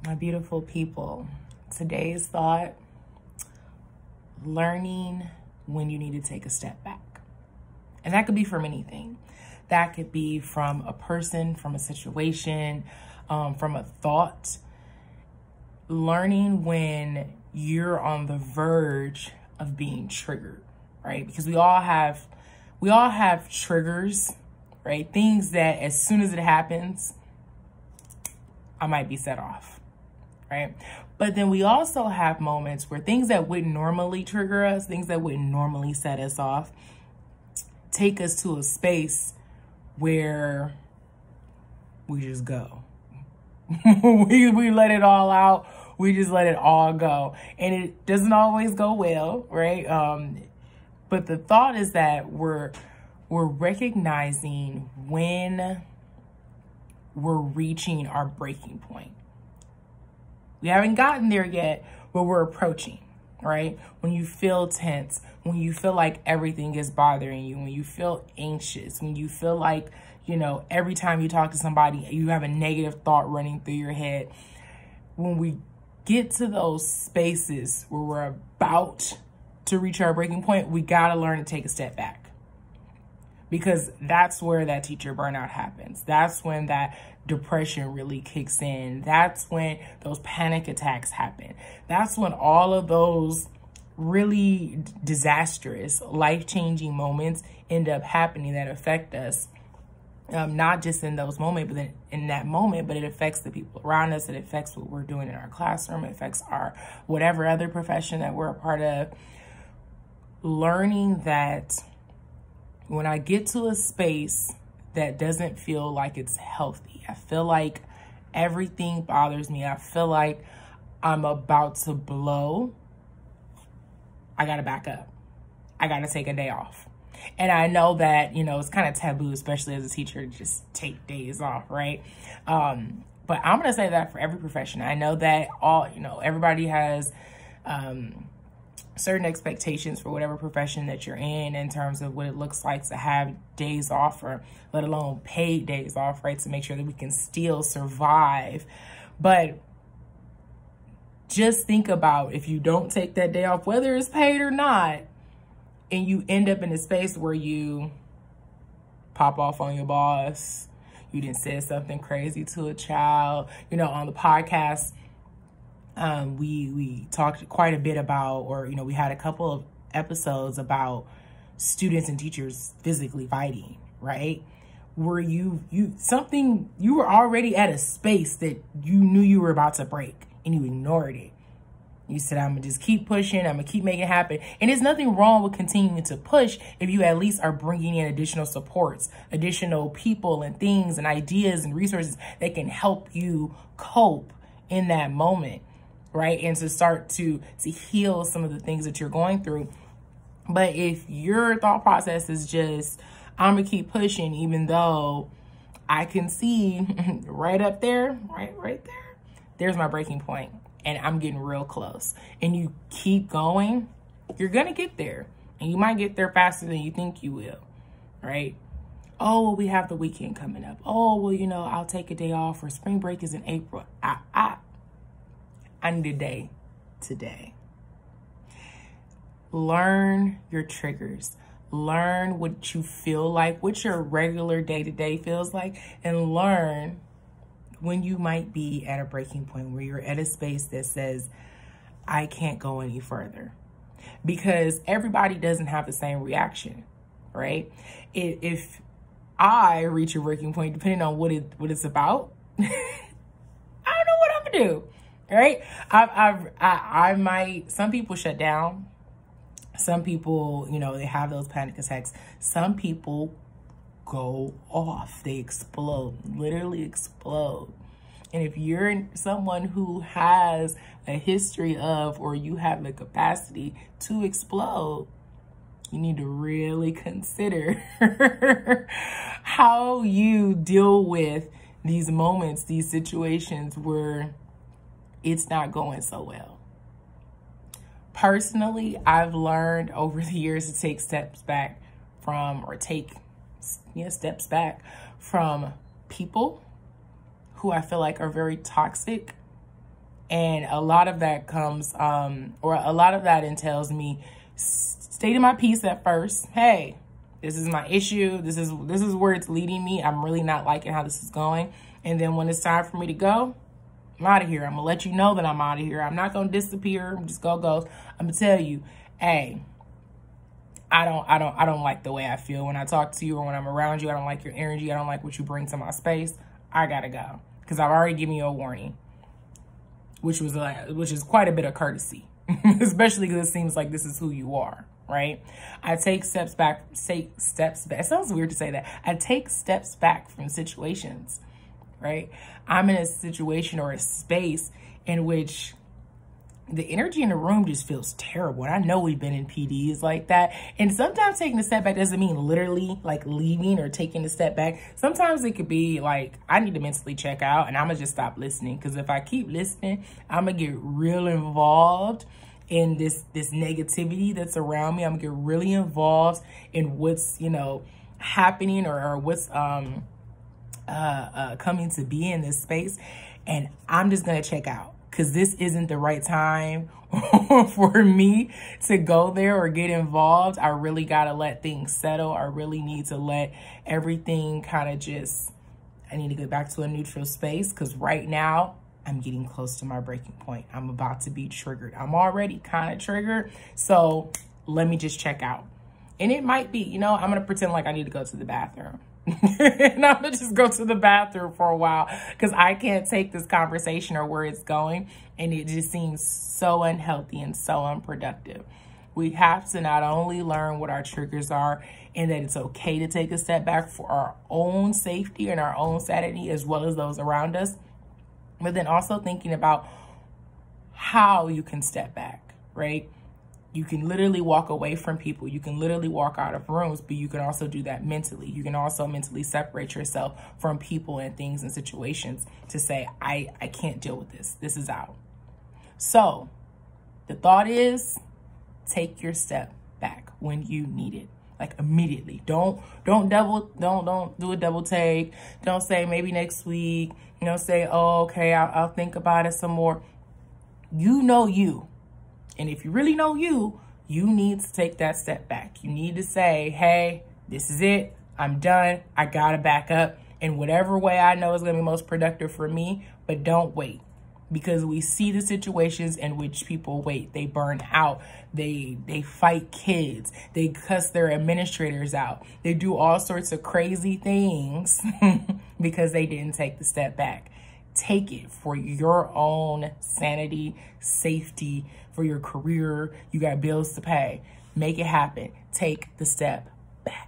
My beautiful people, today's thought: learning when you need to take a step back. And that could be from anything. That could be from a person, from a situation, from a thought. Learning when you're on the verge of being triggered, right? Because we all have triggers, right? Things that as soon as it happens, I might be set off, right? But then we also have moments where things that wouldn't normally trigger us, things that wouldn't normally set us off, take us to a space where we just go. we let it all out. We just let it all go. And it doesn't always go well, right? But the thought is that we're recognizing when we're reaching our breaking point. We haven't gotten there yet, but we're approaching, right? When you feel tense, when you feel like everything is bothering you, when you feel anxious, when you feel like, every time you talk to somebody, you have a negative thought running through your head. When we get to those spaces where we're about to reach our breaking point, we got to learn to take a step back. Because that's where that teacher burnout happens. That's when that depression really kicks in. That's when those panic attacks happen. That's when all of those really disastrous, life-changing moments end up happening that affect us. Not just in those moments, but then in that moment, but it affects the people around us. It affects what we're doing in our classroom. It affects our whatever other profession that we're a part of. Learning that when I get to a space that doesn't feel like it's healthy, I feel like everything bothers me, I feel like I'm about to blow, I gotta back up. I gotta take a day off. And I know that, it's kind of taboo, especially as a teacher, to just take days off, right? But I'm gonna say that for every profession. I know that everybody has certain expectations for whatever profession that you're in terms of what it looks like to have days off, or let alone paid days off, right? To make sure that we can still survive. But just think about if you don't take that day off, whether it's paid or not, and you end up in a space where you pop off on your boss, you didn't say something crazy to a child. On the podcast, we talked quite a bit about, we had a couple of episodes about students and teachers physically fighting, right? Where you were already at a space that you knew you were about to break and you ignored it. You said, I'm going to just keep pushing. I'm going to keep making it happen. And there's nothing wrong with continuing to push if you at least are bringing in additional supports, additional people and things and ideas and resources that can help you cope in that moment, right? And to start to heal some of the things that you're going through. But if your thought process is just, I'm going to keep pushing, even though I can see right up there, right there, there's my breaking point. And I'm getting real close. And you keep going, you're going to get there. And you might get there faster than you think you will, right? Oh, well, we have the weekend coming up. Oh, well, I'll take a day off, or spring break is in April. I need a day today. Learn your triggers. Learn what you feel like, what your regular day-to-day feels like, and learn when you might be at a breaking point, where you're at a space that says, I can't go any further. Because everybody doesn't have the same reaction, right? If I reach a breaking point, depending on what it's about, I don't know what I'm gonna do, right? I might, some people shut down. Some people, they have those panic attacks. Some people go off. They explode, literally explode. And if you're someone who has a history of, or you have the capacity to explode, you need to really consider how you deal with these moments, these situations where it's not going so well. Personally, I've learned over the years to take steps back from, or take steps back from people who I feel like are very toxic And a lot of that comes, or a lot of that entails me stating my piece at first. Hey, this is my issue. This is where it's leading me. I'm really not liking how this is going. And then when it's time for me to go, I'm out of here. I'm gonna let you know that I'm out of here. I'm not gonna disappear. I'm just gonna go. I'm gonna tell you, hey, I don't like the way I feel when I talk to you or when I'm around you. I don't like your energy. I don't like what you bring to my space. I gotta go because I've already given you a warning, which is quite a bit of courtesy, especially because it seems like this is who you are, right? I take steps back. It sounds weird to say that. I take steps back from situations, right? I'm in a situation or a space in which the energy in the room just feels terrible. And I know we've been in PDs like that. And sometimes taking a step back doesn't mean literally like leaving or taking a step back. Sometimes it could be like, I need to mentally check out and I'm gonna just stop listening. Because if I keep listening, I'm gonna get real involved in this negativity that's around me. I'm gonna get really involved in what's, you know, happening or what's coming to be in this space. And I'm just gonna check out. Because this isn't the right time for me to go there or get involved. I really got to let things settle. I really need to let everything kind of just, I need to get back to a neutral space. Because right now, I'm getting close to my breaking point. I'm about to be triggered. I'm already kind of triggered. So let me just check out. And it might be, you know, I'm going to pretend like I need to go to the bathroom. And I'm gonna just go to the bathroom for a while because I can't take this conversation or where it's going, and it just seems so unhealthy and so unproductive. We have to not only learn what our triggers are and that it's okay to take a step back for our own safety and our own sanity as well as those around us, but then also thinking about how you can step back, right? You can literally walk away from people. You can literally walk out of rooms, but you can also do that mentally. You can also mentally separate yourself from people and things and situations to say, I can't deal with this. This is out. So the thought is, take your step back when you need it. Like immediately. Don't do a double take. Don't say maybe next week. You know, say, oh, okay, I'll think about it some more. You know you. And if you really know you need to take that step back. You need to say, hey, this is it. I'm done. I got to back up in whatever way I know is going to be most productive for me. But don't wait. Because we see the situations in which people wait. They burn out. They fight kids. They cuss their administrators out. They do all sorts of crazy things because they didn't take the step back. Take it for your own sanity, safety, for your career. You got bills to pay. Make it happen. Take the step back.